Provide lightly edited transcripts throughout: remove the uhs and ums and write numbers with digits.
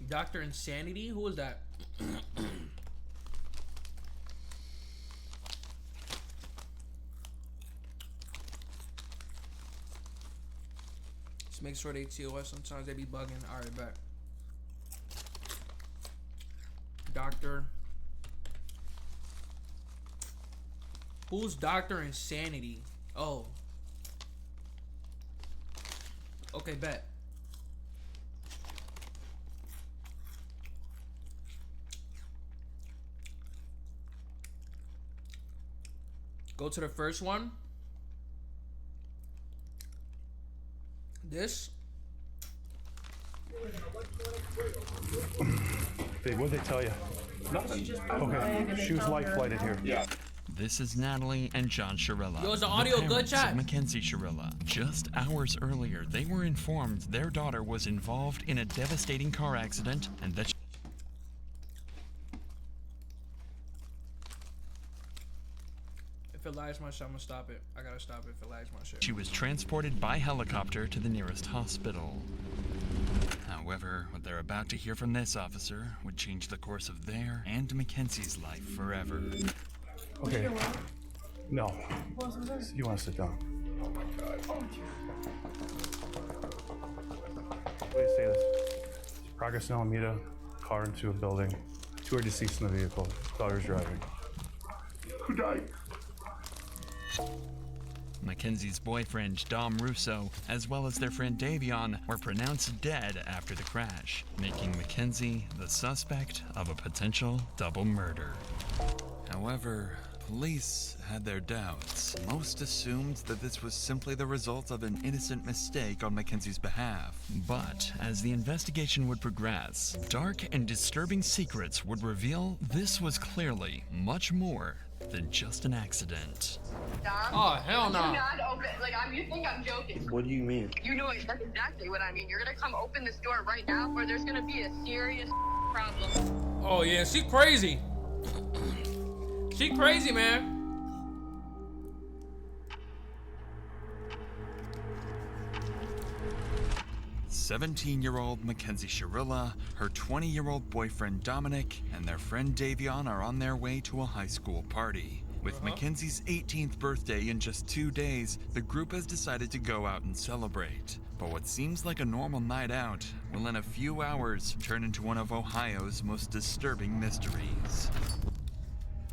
Dr. Insanity? Who was that? Just make sure they TOS. Sometimes they be bugging. Alright, bet. Doctor. Who's Dr. Insanity? Oh. Okay, bet. Go to the first one. This. Babe, what'd they tell you? Nothing. Okay, shoes light flighted here. Yeah. This is Natalie and John Shirella. Yo, is the audio good, chat? Mackenzie Shirella. Just hours earlier, they were informed their daughter was involved in a devastating car accident and that If it lags my shit, I'm gonna stop it. I gotta stop it if it lags my shit. she was transported by helicopter to the nearest hospital. However, what they're about to hear from this officer would change the course of their and Mackenzie's life forever. Okay. No. You want to sit down? Oh my God. What do you say this? Progress in Alameda, car into a building. 2 are deceased in the vehicle. Daughter's driving. Who died? Mackenzie's boyfriend, Dom Russo, as well as their friend Davion, were pronounced dead after the crash, making Mackenzie the suspect of a potential double murder. However, police had their doubts. Most assumed that this was simply the result of an innocent mistake on Mackenzie's behalf. But as the investigation would progress, dark and disturbing secrets would reveal this was clearly much more than just an accident. Dom? Oh, hell no. Do not open. Like, you think I'm joking. What do you mean? You know that's exactly what I mean. You're gonna come open this door right now, or there's gonna be a serious problem. Oh yeah, she crazy. She crazy, man. 17-year-old Mackenzie Shirilla, her 20-year-old boyfriend Dominic, and their friend Davion are on their way to a high school party. With Mackenzie's 18th birthday in just 2 days, the group has decided to go out and celebrate. But what seems like a normal night out will in a few hours turn into one of Ohio's most disturbing mysteries.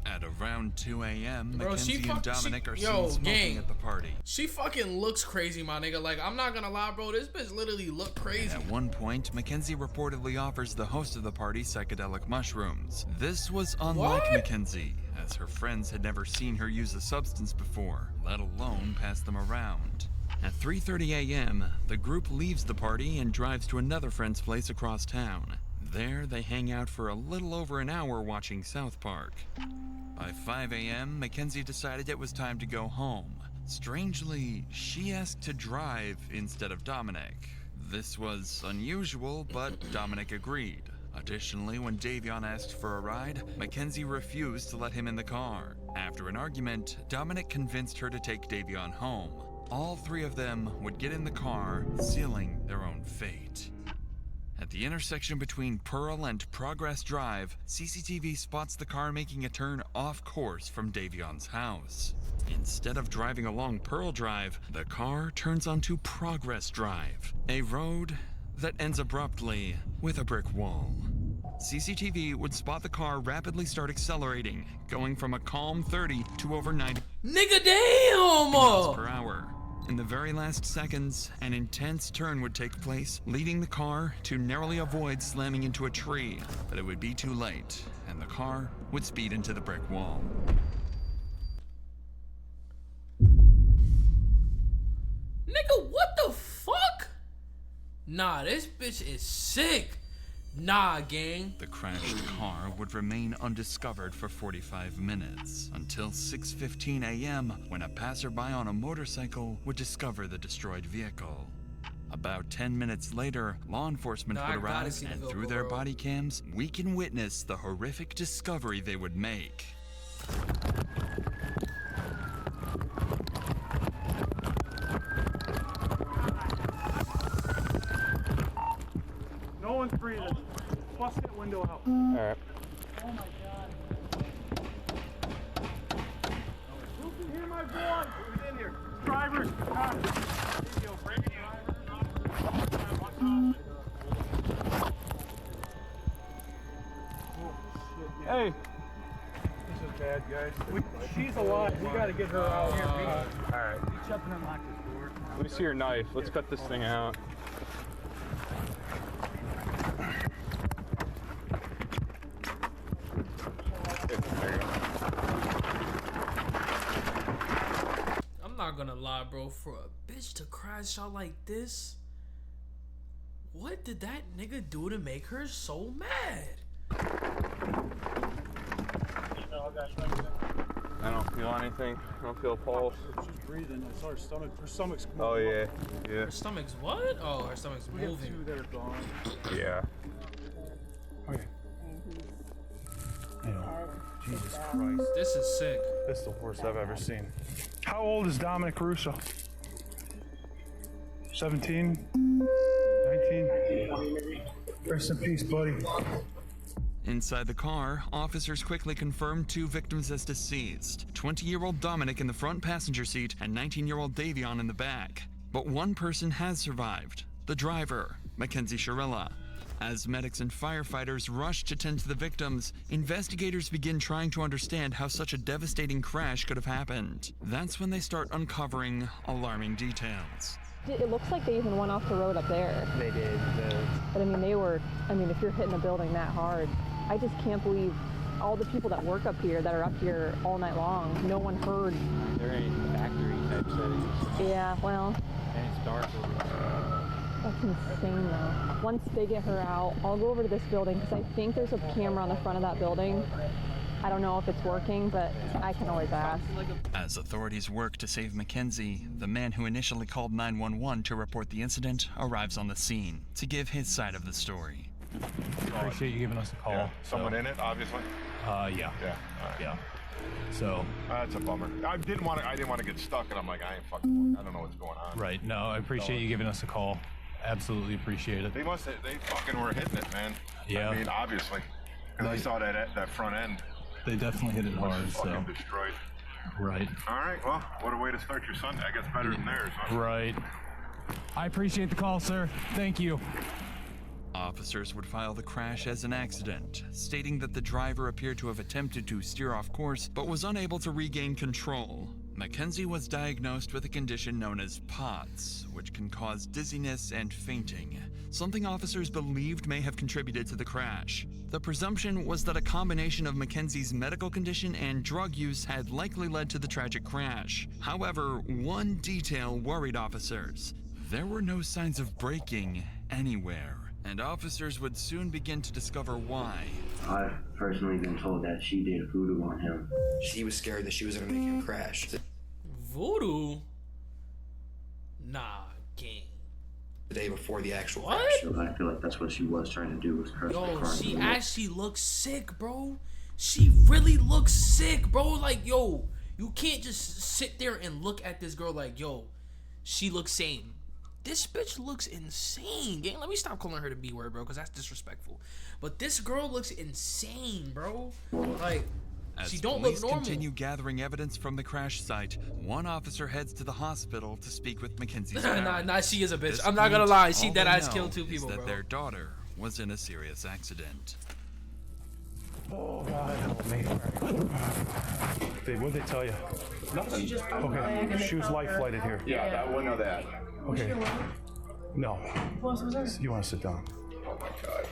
At around 2 a.m., Mackenzie and Dominic are seen smoking at the party. She fucking looks crazy, my nigga. Like, I'm not gonna lie, bro. This bitch literally look crazy. At one point, Mackenzie reportedly offers the host of the party psychedelic mushrooms. This was unlike Mackenzie, as her friends had never seen her use the substance before, let alone pass them around. At 3:30 a.m., the group leaves the party and drives to another friend's place across town. There, they hang out for a little over an hour watching South Park. By 5 a.m., Mackenzie decided it was time to go home. Strangely, she asked to drive instead of Dominic. This was unusual, but Dominic agreed. Additionally, when Davion asked for a ride, Mackenzie refused to let him in the car. After an argument, Dominic convinced her to take Davion home. All 3 of them would get in the car, sealing their own fate. At the intersection between Pearl and Progress Drive, CCTV spots the car making a turn off course from Davion's house. Instead of driving along Pearl Drive, the car turns onto Progress Drive, a road that ends abruptly with a brick wall. CCTV would spot the car rapidly start accelerating, going from a calm 30 to over 90 miles per hour. In the very last seconds, an intense turn would take place, leading the car to narrowly avoid slamming into a tree, but it would be too late, and the car would speed into the brick wall. Nigga, what the fuck? Nah, this bitch is sick. Nah, gang. The crashed car would remain undiscovered for 45 minutes, until 6:15 a.m. when a passerby on a motorcycle would discover the destroyed vehicle. About 10 minutes later, law enforcement would arrive, and through their body cams, we can witness the horrific discovery they would make. No one's breathing. Bust that window out. All right. Oh my God. Who can hear my voice? Who's in here? Drivers. Hey. This is bad, guys. She's alive. We gotta get her out. All right. Reach up and unlock this door. Let me see your knife. Let's cut this thing out. I'm not gonna lie, bro. For a bitch to crash out like this, what did that nigga do to make her so mad? I don't feel anything. I don't feel a pulse. She's breathing. I saw her stomach. Her stomach's moving. Oh yeah, yeah, Her stomach's what? Oh, her stomach's We have moving. two that are gone. yeah. Okay. Jesus Christ. This is sick. This is the worst I've ever seen. How old is Dominic Caruso? 17? 19? Rest in peace, buddy. Inside the car, officers quickly confirmed 2 victims as deceased, 20-year-old Dominic in the front passenger seat and 19-year-old Davion in the back. But one person has survived, the driver, Mackenzie Shirella. As medics and firefighters rush to tend to the victims, investigators begin trying to understand how such a devastating crash could have happened. That's when they start uncovering alarming details. It looks like they even went off the road up there. They did. But I mean, if you're hitting a building that hard, I just can't believe all the people that work up here that are up here all night long, no one heard. There ain't factory type settings, Yeah, well, and it's dark over there. that's insane though. Once they get her out, I'll go over to this building because I think there's a camera on the front of that building. I don't know if it's working, but I can always ask. As authorities work to save Mackenzie, the man who initially called 911 to report the incident arrives on the scene to give his side of the story. Appreciate you giving us a call. Yeah. Someone in it, obviously. Yeah. Yeah. All right. Yeah. So. That's a bummer. I didn't want to get stuck, and I'm like, I ain't fucking. I don't know what's going on. Right. No, I appreciate you giving us a call. Absolutely appreciate it. They fucking were hitting it, man. Yeah. I mean, obviously, because I saw that front end. They definitely hit it Was hard. fucking So. destroyed. Right. All right. Well, what a way to start your Sunday. I guess better than theirs. Huh? Right. I appreciate the call, sir. Thank you. Officers would file the crash as an accident, stating that the driver appeared to have attempted to steer off course but was unable to regain control. Mackenzie was diagnosed with a condition known as POTS, which can cause dizziness and fainting, something officers believed may have contributed to the crash. The presumption was that a combination of Mackenzie's medical condition and drug use had likely led to the tragic crash. However, one detail worried officers. There were no signs of braking anywhere, and officers would soon begin to discover why. I've personally been told that she did voodoo on him. She was scared that she was going to make him crash. Voodoo? Nah, gang. The day before the actual What? crash. So I feel like that's what she was trying to do, was crush the Yo, car. she actually looks sick, bro. She really looks sick, bro. Like, yo, you can't just sit there and look at this girl like, yo, she looks sane. This bitch looks insane, gang. Let me stop calling her the B word, bro, because that's disrespectful. But this girl looks insane, bro. Like, As she don't police look normal. continue gathering evidence from the crash site, one officer heads to the hospital to speak with Mackenzie's parents. Nah, she is a bitch. This I'm not gonna point, lie. She all dead they ass know killed 2 is people, that bro. their daughter was in a serious accident. Oh, God, help me. What'd they tell you? Nothing. Okay, she was life flighted here. Yeah, I wouldn't know that. Okay. No. You want to sit down? Oh my God.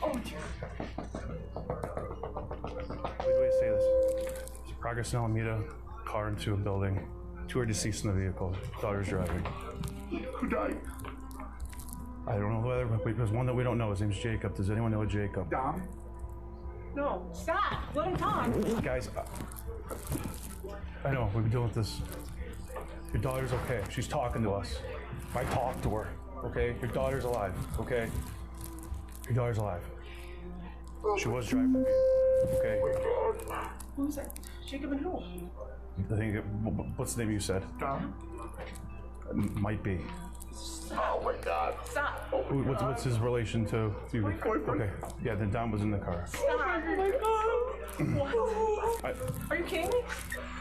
Wait, to say this. Progress in Alameda, car into a building. 2 are deceased in the vehicle. Daughter's driving. Who died? I don't know whether, but there's one that we don't know. His name's Jacob. Does anyone know a Jacob? Dom. No, stop. Let him talk. Guys, I know, we've been dealing with this. Your daughter's okay. She's talking to us. I talked to her, okay? Your daughter's alive, okay? Your daughter's alive. She was driving the vehicle, okay? Who's that? Jacob and who? I think, what's the name you said? Dom. Might be. Oh my God. Stop. Open What's his relation to you? Okay. Yeah, then Dom was in the car. Oh my God. Are you kidding me?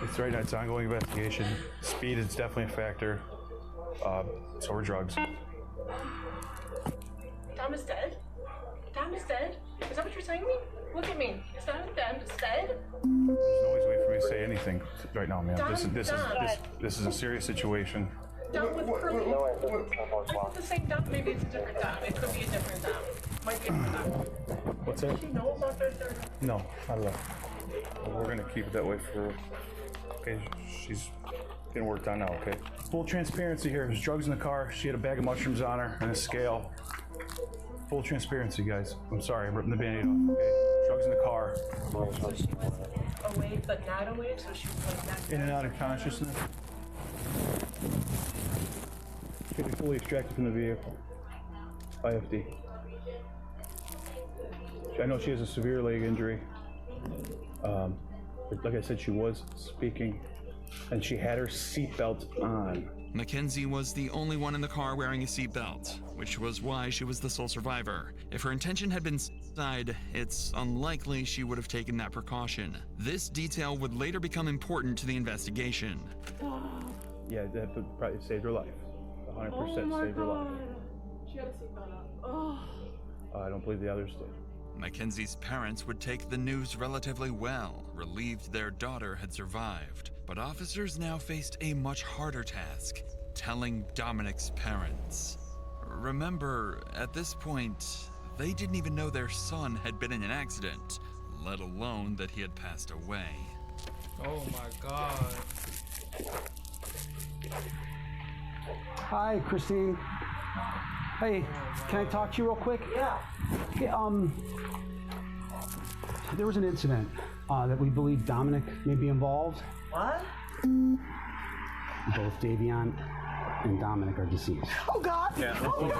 It's right now. It's an ongoing investigation. Speed is definitely a factor. So are drugs. Dom is dead? Dom is dead? Is that what you're saying to me? Look at me. Is Dom dead? There's no always way for me to say anything right now, man. This is a serious situation. Dom with curly. It's the same Dom. Maybe it's a different Dom. It could be a different Dom. Might be a different Dom. What's that? Does she know about their No, not at all. But we're gonna keep it that way for. Okay, she's getting worked on now. Okay. Full transparency here. There's drugs in the car. She had a bag of mushrooms on her and a scale. Full transparency, guys. I'm sorry, I'm ripping the Band-Aid off. Okay. Drugs in the car. So she was awake, but not awake. So she was like not. In and out of consciousness. Getting fully extracted from the vehicle. IFD. I know she has a severe leg injury. But like I said, she was speaking, and she had her seatbelt on. Mackenzie was the only one in the car wearing a seatbelt, which was why she was the sole survivor. If her intention had been suicide, it's unlikely she would have taken that precaution. This detail would later become important to the investigation. Yeah, that would probably saved her life. 100% saved her life. She had a seatbelt on. I don't believe the others did. Mackenzie's parents would take the news relatively well, relieved their daughter had survived. But officers now faced a much harder task, telling Dominic's parents. Remember, at this point, they didn't even know their son had been in an accident, let alone that he had passed away. Oh my God. Hi, Christine. Hey, can I talk to you real quick? Yeah. Okay, there was an incident that we believe Dominic may be involved. What? Both Davion and Dominic are deceased. Oh God! Yeah. Bro, I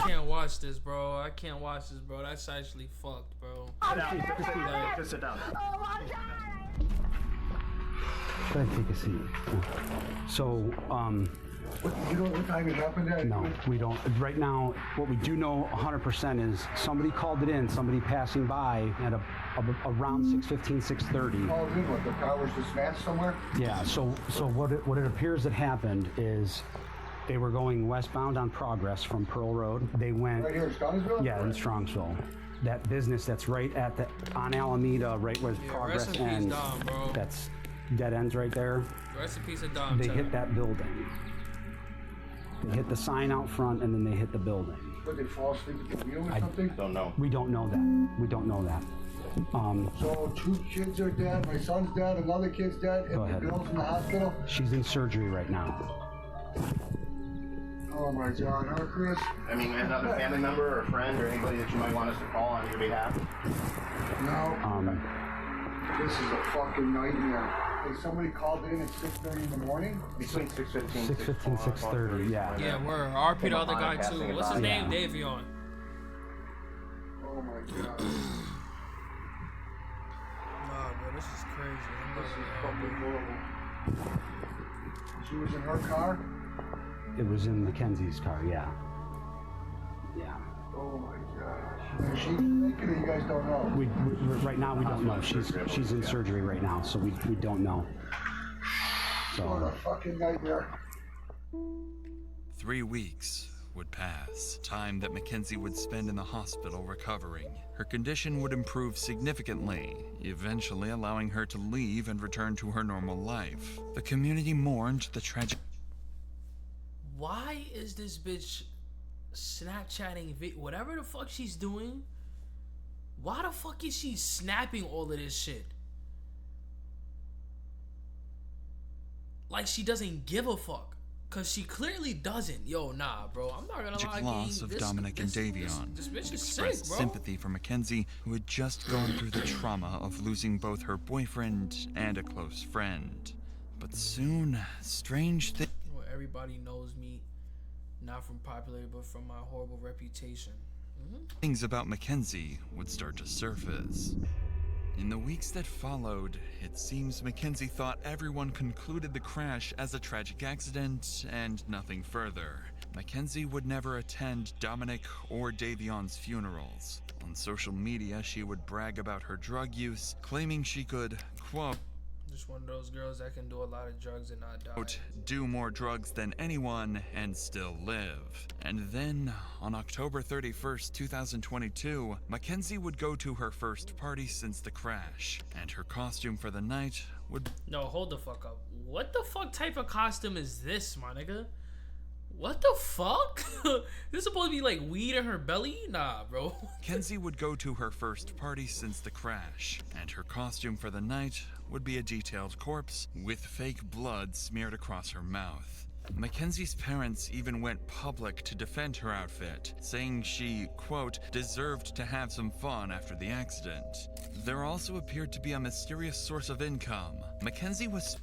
can't watch this, bro. I can't watch this, bro. That's actually fucked, bro. Just sit down. Oh my God! Go ahead, take a seat. So, you know what time it happened? No, we don't. Right now, what we do know 100% is somebody called it in, somebody passing by at around 6:15, 6:30. Called in, what, the car was just smashed somewhere? Yeah, so what it appears that happened is they were going westbound on Progress from Pearl Road. They went... Right here in Strongsville? Yeah, in Strongsville. That business that's right on Alameda, right where Progress ends. Dom, bro. That's dead ends right there. Rest in peace of Dom. They hit that building. They hit the sign out front, and then they hit the building. Did they fall asleep at the wheel or something? Don't know. We don't know that. We don't know that. So 2 kids are dead, my son's dead, another kid's dead, and the girl's in the hospital? She's in surgery right now. Oh my God, huh, Chris? I mean, another family member or friend or anybody that you might want us to call on your behalf? No. This is a fucking nightmare. Hey, somebody called in at 6:30 in the morning? Between 6:15, 6:30, yeah. Yeah, we're RP the other guy too. What's his name? Davion. Oh my God. Nah, bro, this is crazy. This is fucking horrible. She was in her car? It was in Mackenzie's car, yeah. Yeah. Oh my gosh. Is she naked or you guys don't know? We right now we don't know. She's in surgery right now, so we don't know. What a fucking nightmare. 3 weeks would pass, time that Mackenzie would spend in the hospital recovering. Her condition would improve significantly, eventually allowing her to leave and return to her normal life. The community mourned the tragic... Why is this bitch Snapchatting whatever the fuck she's doing? Why the fuck is she snapping all of this shit? Like she doesn't give a fuck. Cause she clearly doesn't. Yo, nah, bro. I'm not gonna lie. Loss of Dominic and Davion. This bitch is expressed sick, bro. sympathy for Mackenzie, who had just gone through the trauma of losing both her boyfriend and a close friend. But soon, strange things. Well, everybody knows me, not from popularity, but from my horrible reputation. Things about Mackenzie would start to surface. In the weeks that followed, it seems Mackenzie thought everyone concluded the crash as a tragic accident and nothing further. Mackenzie would never attend Dominic or Davion's funerals. On social media, she would brag about her drug use, claiming she could, quote, Just one of those girls that can do a lot of drugs and not die. do more drugs than anyone and still live. And then, on October 31st, 2022, Mackenzie would go to her first party since the crash, and her costume for the night would... No, hold the fuck up. What the fuck type of costume is this, my nigga? What the fuck? This supposed to be like weed in her belly? Nah, bro. Mackenzie would go to her first party since the crash, and her costume for the night would be a detailed corpse with fake blood smeared across her mouth. Mackenzie's parents even went public to defend her outfit, saying she, quote, deserved to have some fun after the accident. There also appeared to be a mysterious source of income. Mackenzie was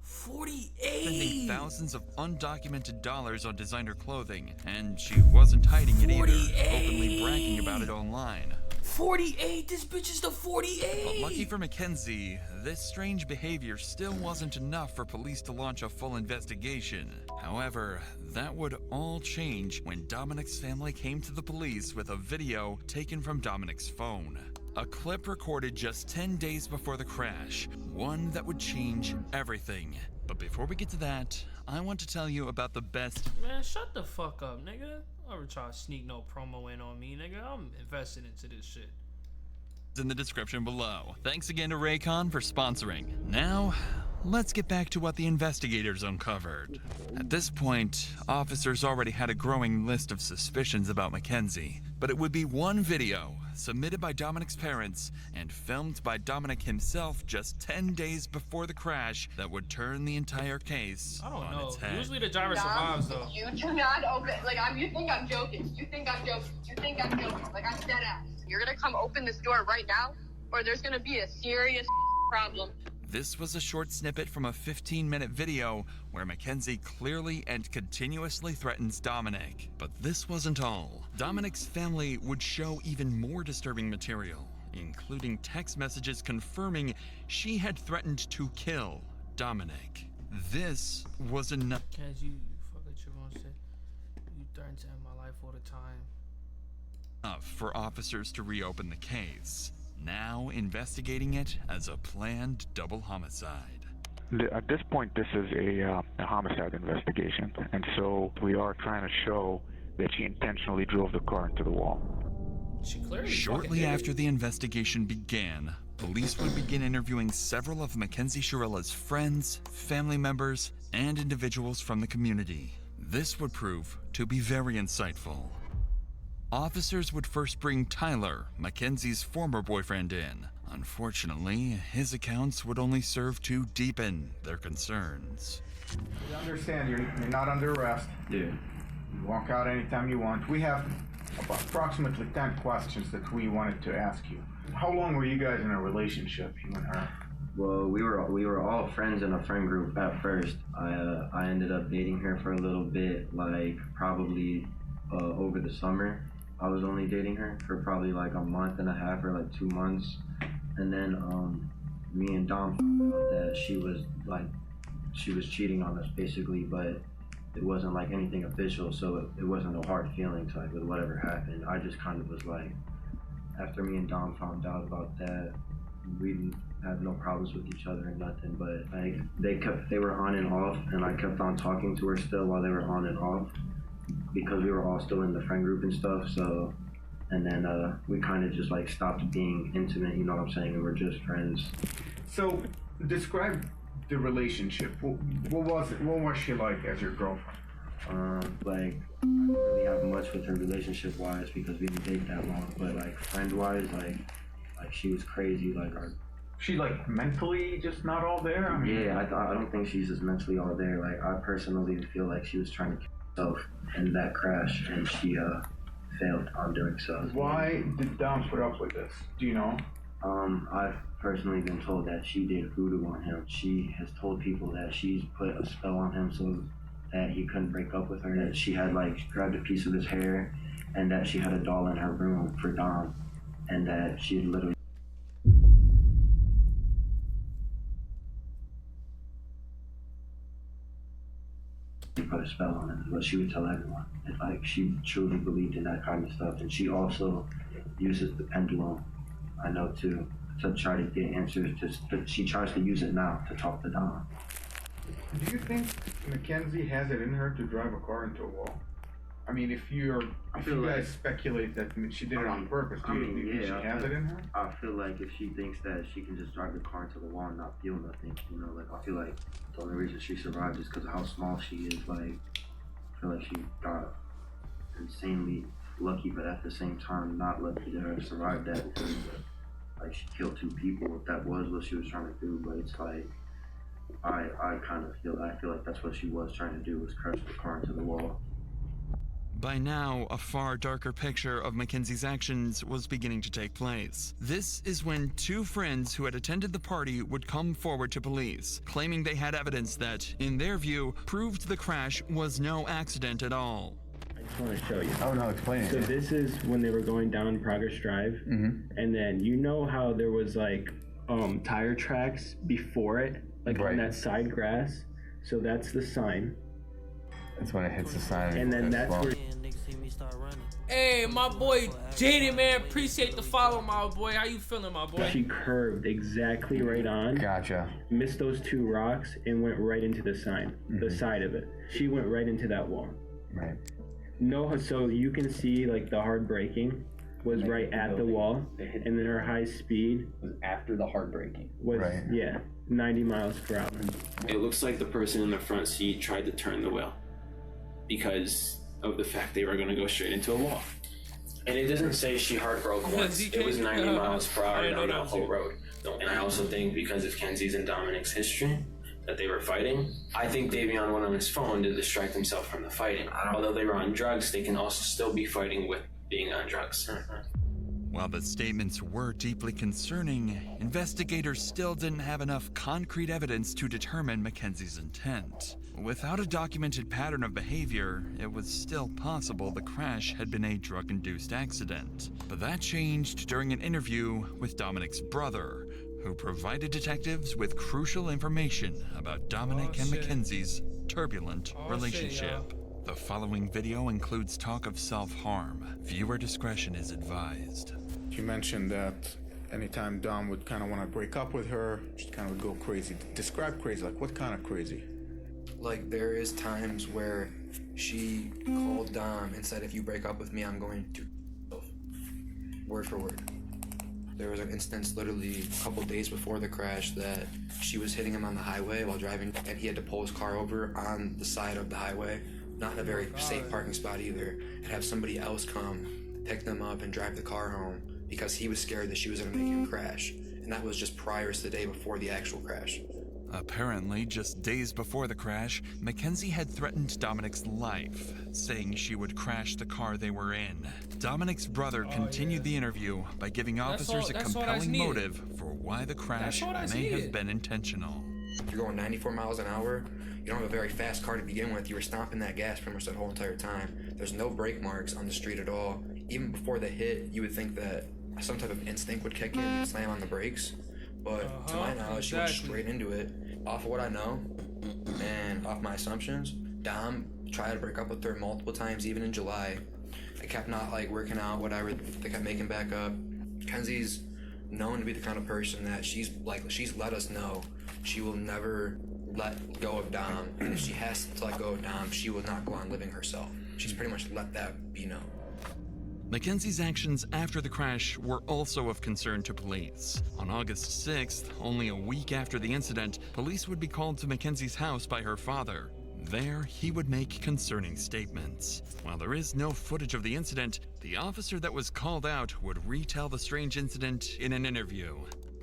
48! spending thousands of undocumented dollars on designer clothing, and she wasn't hiding it either, openly bragging about it online. 48! This bitch is the 48! But lucky for Mackenzie, this strange behavior still wasn't enough for police to launch a full investigation. However, that would all change when Dominic's family came to the police with a video taken from Dominic's phone. A clip recorded just 10 days before the crash, one that would change everything. But before we get to that, I want to tell you about the best... Man, shut the fuck up, nigga. I ever try to sneak no promo in on me, nigga. I'm invested into this shit. in the description below. Thanks again to Raycon for sponsoring. Now, let's get back to what the investigators uncovered. At this point, officers already had a growing list of suspicions about Mackenzie, but it would be one video submitted by Dominic's parents and filmed by Dominic himself just 10 days before the crash that would turn the entire case on its head. Usually the driver survives though. You do not open, like, you think I'm joking. You think I'm joking. Like, I'm dead ass. You're gonna come open this door right now, or there's gonna be a serious problem. This was a short snippet from a 15-minute video where Mackenzie clearly and continuously threatens Dominic. But this wasn't all. Dominic's family would show even more disturbing material, including text messages confirming she had threatened to kill Dominic. This was enough. Kaz, you fuck what you're gonna say. You threaten to end my life all the time. For officers to reopen the case, now investigating it as a planned double homicide. At this point, this is a homicide investigation, and so we are trying to show that she intentionally drove the car into the wall. Shortly after the investigation began, police would begin interviewing several of Mackenzie Chirella's friends, family members, and individuals from the community. This would prove to be very insightful. Officers would first bring Tyler, Mackenzie's former boyfriend, in. Unfortunately, his accounts would only serve to deepen their concerns. You understand, you're not under arrest. Yeah. You walk out anytime you want. We have approximately 10 questions that we wanted to ask you. How long were you guys in a relationship, you and her? Well, we were all friends in a friend group at first. I ended up dating her for a little bit, like probably over the summer. I was only dating her for probably like a month and a half or like 2 months. And then me and Dom found out that she was cheating on us basically, but it wasn't like anything official, so it wasn't no hard feelings like with whatever happened. I just kind of was like, after me and Dom found out about that, we didn't have no problems with each other or nothing, but like they were on and off, and I kept on talking to her still while they were on and off, because we were all still in the friend group and stuff. So, and then we kind of just like stopped being intimate, you know what I'm saying? We were just friends. So, describe the relationship. What was she like as your girlfriend? Like, I didn't really have much with her relationship-wise because we didn't date that long, but like friend-wise, like she was crazy. Like she like mentally just not all there? I mean, yeah, I don't think she's just mentally all there. Like, I personally feel like she was trying to kill herself in that crash, and she failed on doing so. Why did Dom put up with this? Do you know? I've personally been told that she did voodoo on him. She has told people that she's put a spell on him so that he couldn't break up with her, that she had like grabbed a piece of his hair, and that she had a doll in her room for Dom. and that she had literally put a spell on it, but she would tell everyone. And, like, she truly believed in that kind of stuff, and she also uses the pendulum, I know too, to try to get answers. She tries to use it now to talk to Dom. Do you think Mackenzie has it in her to drive a car into a wall? I mean, if you guys speculate that she did it on purpose, do you think she has it in her? I feel like if she thinks that she can just drive the car into the wall and not feel nothing, you know, like, I feel like the only reason she survived is because of how small she is. Like, I feel like she got insanely lucky, but at the same time, not lucky to have survived that, because, like, she killed 2 people, if that was what she was trying to do. But it's like, I feel like that's what she was trying to do, was crash the car into the wall. By now, a far darker picture of Mackenzie's actions was beginning to take place. This is when 2 friends who had attended the party would come forward to police, claiming they had evidence that, in their view, proved the crash was no accident at all. I just want to show you. Oh no, explain it. So this is when they were going down Progress Drive, and then you know how there was like tire tracks before it, like on that side grass. So that's the sign. That's when it hits the sign. And then that's where. Hey, my boy Jaden, man, appreciate the follow, my boy. How you feeling, my boy? She curved exactly right on. Gotcha. Missed those 2 rocks and went right into the sign, the side of it. She went right into that wall. Right. No, so you can see like the hard braking was right at the wall, and then her high speed was after the hard braking. Was 90 miles per hour. It looks like the person in the front seat tried to turn the wheel because of the fact they were going to go straight into a wall. And it doesn't say she hard broke once. It was 90 miles per hour down that whole road. And I also think because of Kenzie's and Dominic's history, that they were fighting, I think Davion went on his phone to distract himself from the fighting. Although they were on drugs, they can also still be fighting with being on drugs. While the statements were deeply concerning, investigators still didn't have enough concrete evidence to determine Mackenzie's intent. Without a documented pattern of behavior, it was still possible the crash had been a drug-induced accident. But that changed during an interview with Dominic's brother, who provided detectives with crucial information about Dominic and Mackenzie's turbulent relationship. The following video includes talk of self-harm. Viewer discretion is advised. She mentioned that anytime Dom would kind of want to break up with her, she kind of would go crazy. Describe crazy, like what kind of crazy? Like, there is times where she called Dom and said, if you break up with me, I'm going to word for word. There was an instance literally a couple days before the crash that she was hitting him on the highway while driving, and he had to pull his car over on the side of the highway, not in a very safe parking spot either, and have somebody else come pick them up and drive the car home because he was scared that she was going to make him crash. And that was just prior to the day before the actual crash. Apparently, just days before the crash, Mackenzie had threatened Dominic's life, saying she would crash the car they were in. Dominic's brother continued the interview by giving officers a compelling motive for why the crash may have been intentional. If you're going 94 miles an hour, you don't have a very fast car to begin with. You were stomping that gas pretty much that whole entire time. There's no brake marks on the street at all. Even before the hit, you would think that some type of instinct would kick in and slam on the brakes. But to my knowledge, she went straight into it. Off of what I know, and off my assumptions, Dom tried to break up with her multiple times, even in July. It kept not like working out, whatever. They kept making back up. Kenzie's known to be the kind of person that she's let us know she will never let go of Dom. And if she has to let go of Dom, she will not go on living herself. She's pretty much let that be known. Mackenzie's actions after the crash were also of concern to police. On August 6th, only a week after the incident, police would be called to Mackenzie's house by her father. There, he would make concerning statements. While there is no footage of the incident, the officer that was called out would retell the strange incident in an interview.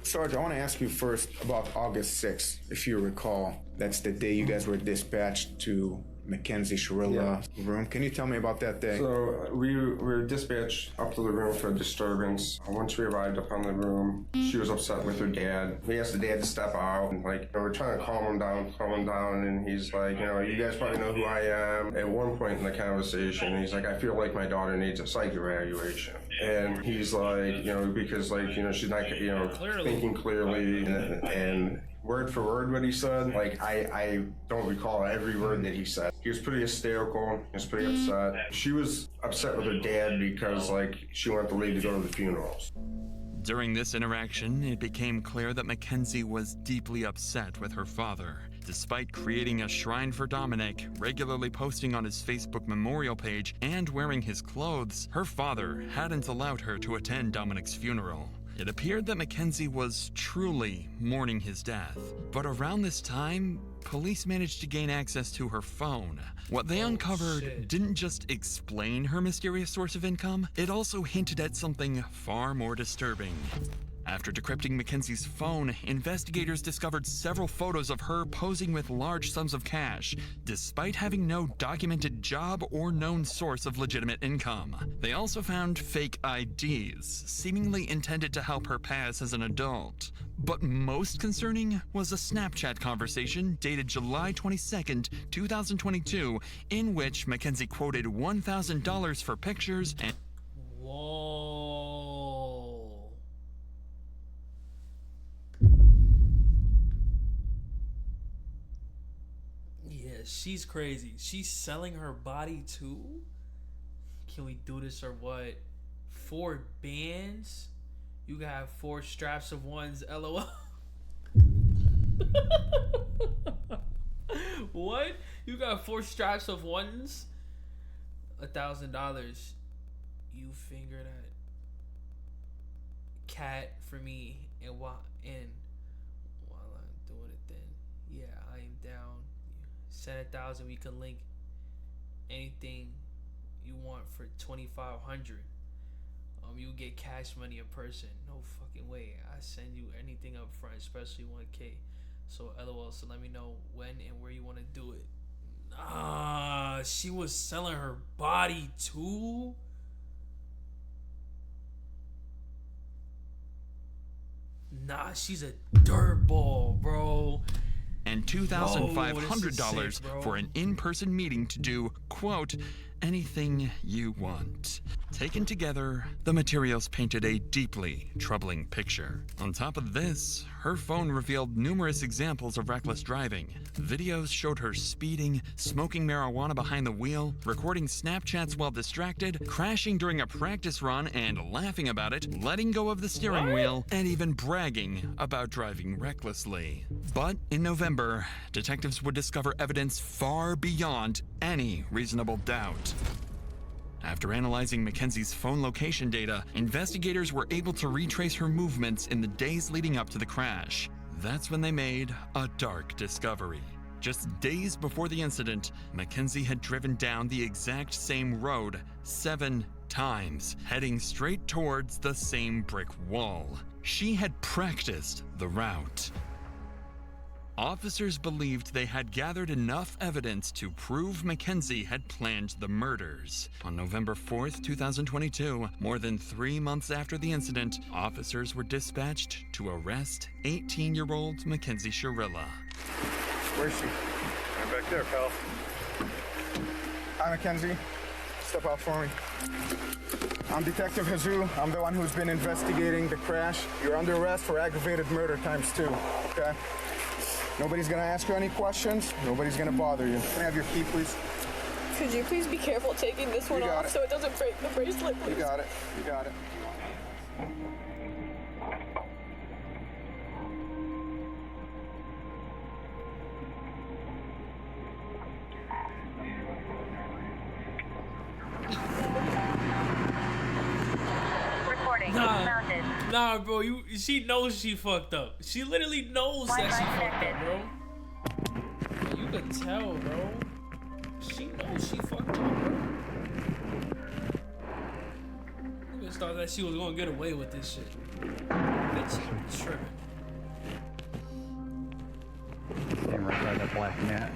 Sarge, I want to ask you first about August 6th. If you recall, that's the day you guys were dispatched to Mackenzie Shirilla room. Can you tell me about that day? So we were dispatched up to the room for a disturbance. Once we arrived up on the room, she was upset with her dad. We asked the dad to step out, and we're trying to calm him down, and he's like, you guys probably know who I am. At one point in the conversation, he's like, I feel like my daughter needs a psych evaluation. And he's like, you know, because like, you know, she's not, you know, thinking clearly, and word for word what he said, like I don't recall every word that he said. He was pretty hysterical, he was pretty upset. She was upset with her dad because like she wanted the lady to go to the funerals. During this interaction, it became clear that Mackenzie was deeply upset with her father. Despite creating a shrine for Dominic, regularly posting on his Facebook memorial page, and wearing his clothes, her father hadn't allowed her to attend Dominic's funeral. It appeared that Mackenzie was truly mourning his death. But around this time, police managed to gain access to her phone. What they uncovered didn't just explain her mysterious source of income, it also hinted at something far more disturbing. After decrypting Mackenzie's phone, investigators discovered several photos of her posing with large sums of cash, despite having no documented job or known source of legitimate income. They also found fake IDs, seemingly intended to help her pass as an adult. But most concerning was a Snapchat conversation dated July 22nd, 2022, in which Mackenzie quoted $1,000 for pictures and... She's crazy. She's selling her body too? Can we do this or what? 4 bands? You got 4 straps of ones, LOL. What? You got 4 straps of ones? $1,000. You finger that cat for me, and while I'm doing it, then yeah, I am down. Send 1,000. We can link anything you want for 2,500. You get cash money in person. No fucking way. I send you anything up front, especially 1K. So LOL. So let me know when and where you want to do it. She was selling her body too. Nah, she's a dirtball, bro. And $2,500 for an in-person meeting to do, quote, anything you want. Taken together, the materials painted a deeply troubling picture. On top of this, her phone revealed numerous examples of reckless driving. Videos showed her speeding, smoking marijuana behind the wheel, recording Snapchats while distracted, crashing during a practice run and laughing about it, letting go of the steering wheel, and even bragging about driving recklessly. But in November, detectives would discover evidence far beyond any reasonable doubt. After analyzing Mackenzie's phone location data, investigators were able to retrace her movements in the days leading up to the crash. That's when they made a dark discovery. Just days before the incident, Mackenzie had driven down the exact same road 7 times, heading straight towards the same brick wall. She had practiced the route. Officers believed they had gathered enough evidence to prove Mackenzie had planned the murders. On November 4th, 2022, more than 3 months after the incident, officers were dispatched to arrest 18-year-old Mackenzie Shirilla. Where's she? Right back there, pal. Hi, Mackenzie. Step out for me. I'm Detective Jesus. I'm the one who's been investigating the crash. You're under arrest for aggravated murder ×2, okay? Nobody's gonna ask you any questions. Nobody's gonna bother you. Can I have your key, please? Could you please be careful taking this one off so it doesn't break the bracelet, please? You got it. You got it. Nah, bro, she knows she fucked up. She literally knows that she fucked up, bro. You could tell, bro. She knows she fucked up, bro. You just thought that she was gonna get away with this shit. Bitch, tripping. Damn right by that black mat.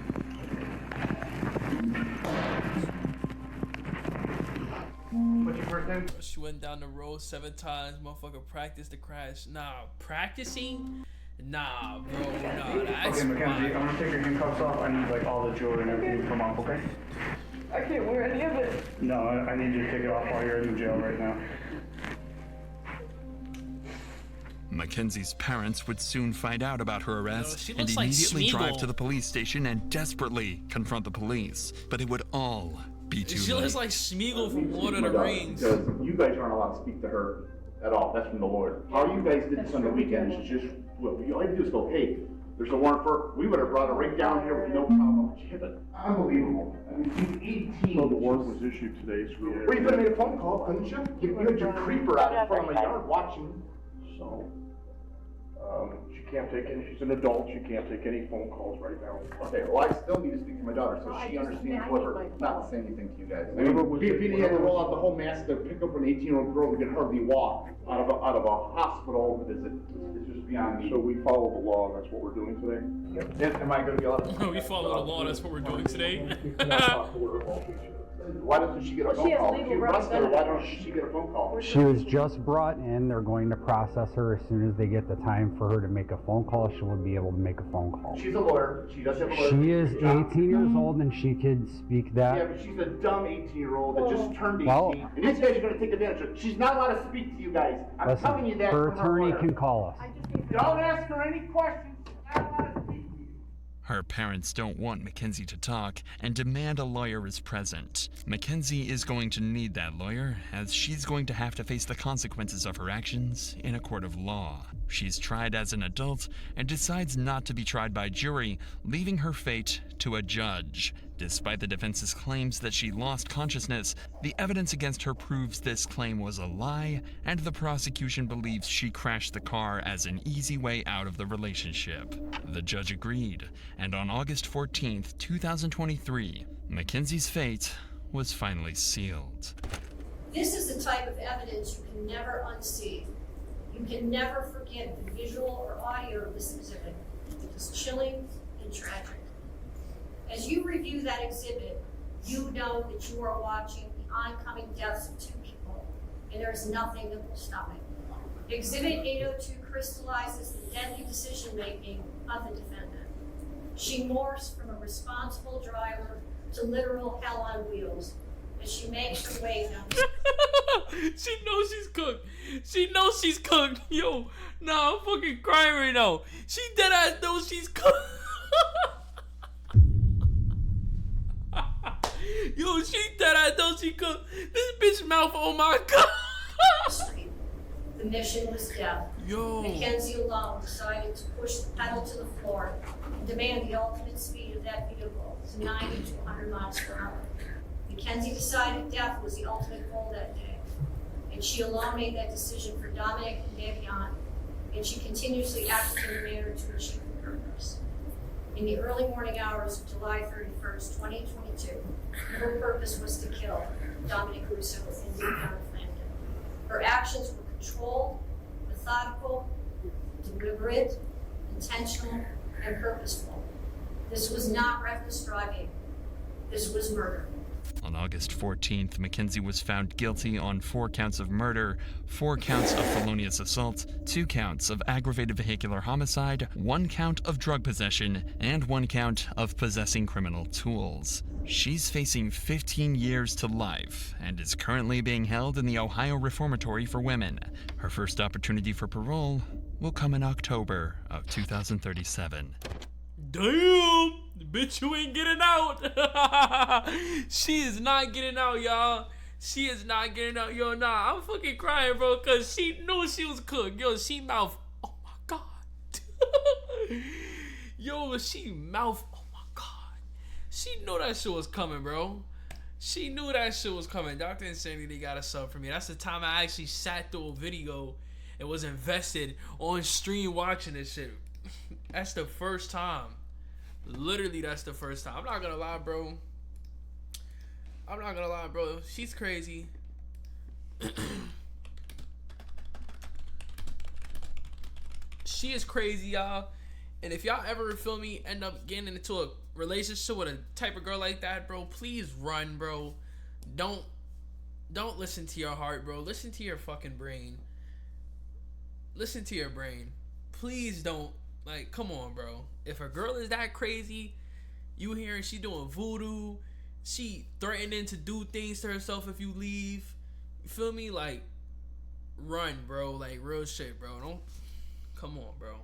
What's your first name? She went down the road 7 times. Motherfucker practiced the crash. Nah, practicing? Nah, bro. Nah, that's okay, Mackenzie, I'm gonna take your handcuffs off. I need like all the jewelry and everything from off, okay? I can't wear any of it. No, I need you to take it off while you're in the jail right now. Mackenzie's parents would soon find out about her arrest she and looks like immediately drive Smeagol. to the police station and desperately confront the police. But it would all be too She late. looks like Smeagol from Lord of the Rings. Because you guys aren't allowed to speak to her at all. That's from the lawyer. All you guys did this on the weekend is just, well, you all you do is go, hey, there's a warrant for her. We would have brought her right down here with no problem. She hit it. Unbelievable. I mean, she's 18. So the warrant was issued today, so Well, you could have made a phone call, couldn't you? You had your creeper out in front of my yard watching. So, she can't take any, she's an adult, she can't take any phone calls right now. Okay, well, I still need to speak to my daughter, so she understands whatever, not to say anything to you guys. I Whatever mean, was- if you had to roll out the whole mass to pick up an 18-year-old girl who can hardly walk out of a hospital visit, it's just beyond me. So we follow the law, and that's what we're doing today? Am I gonna be allowed to? No, we follow the law. That's what we're doing today. Why doesn't she get a phone call? If you arrest her, why don't she get a phone call? She was just brought in. They're going to process her. As soon as they get the time for her to make a phone call, she will be able to make a phone call. She's a lawyer, she does have a lawyer. She is 18 years old and she could speak Yeah, that. but she's a dumb 18-year-old that just turned 18. Well- And these guys are gonna take advantage of her. She's not allowed to speak to you guys. I'm telling you Listen, that her from attorney lawyer. can call us. Don't ask her any questions. She's not allowed to speak to you. Her parents don't want Mackenzie to talk and demand a lawyer is present. Mackenzie is going to need that lawyer, as she's going to have to face the consequences of her actions in a court of law. She's tried as an adult and decides not to be tried by jury, leaving her fate to a judge. Despite the defense's claims that she lost consciousness, the evidence against her proves this claim was a lie, and the prosecution believes she crashed the car as an easy way out of the relationship. The judge agreed, and on August 14th, 2023, Mackenzie's fate was finally sealed. This is the type of evidence you can never unsee. You can never forget the visual or audio of this exhibit. It was chilling and tragic. As you review that exhibit, you know that you are watching the oncoming deaths of two people, and there is nothing that will stop it. Exhibit 802 crystallizes the deadly decision-making of the defendant. She morphs from a responsible driver to literal hell on wheels as she makes her way down. She knows she's cooked. She knows she's cooked. Yo, nah, I'm fucking crying right now. She dead ass knows she's cooked. Yo, she dead ass knows she cooked. This bitch mouth, oh my god. The mission was death. Yo. Mackenzie alone decided to push the pedal to the floor and demand the ultimate speed of that vehicle to 90 to 100 miles per hour. Mackenzie decided death was the ultimate goal that day, and she alone made that decision for Dominic and Davion, and she continuously acted in a manner to achieve her purpose. In the early morning hours of July 31st, 2022, her purpose was to kill Dominic Russo and Davion Flanagan. Her actions were controlled, methodical, deliberate, intentional, and purposeful. This was not reckless driving. This was murder. On August 14th, Mackenzie was found guilty on 4 counts of murder, 4 counts of felonious assault, 2 counts of aggravated vehicular homicide, 1 count of drug possession, and 1 count of possessing criminal tools. She's facing 15 years to life and is currently being held in the Ohio Reformatory for Women. Her first opportunity for parole will come in October of 2037. Damn! Bitch, you ain't getting out. She is not getting out, y'all. She is not getting out. Yo, nah, I'm fucking crying, bro, because she knew she was cooked. Yo, she mouth. Oh, my God. Yo, she mouth. Oh, my God. She knew that shit was coming, bro. She knew that shit was coming. Dr. Insanity got a sub for me. That's the time I actually sat through a video and was invested on stream watching this shit. That's the first time. Literally, that's the first time. I'm not gonna lie, bro. I'm not gonna lie, bro. She's crazy. She is crazy, y'all. And if y'all ever, feel me, end up getting into a relationship with a type of girl like that, bro, please run, bro. Don't listen to your heart, bro. Listen to your fucking brain. Listen to your brain. Please don't. Like, come on, bro. If a girl is that crazy, you hearing she doing voodoo, she threatening to do things to herself if you leave, you feel me? Like, run, bro. Like, real shit, bro. Come on, bro.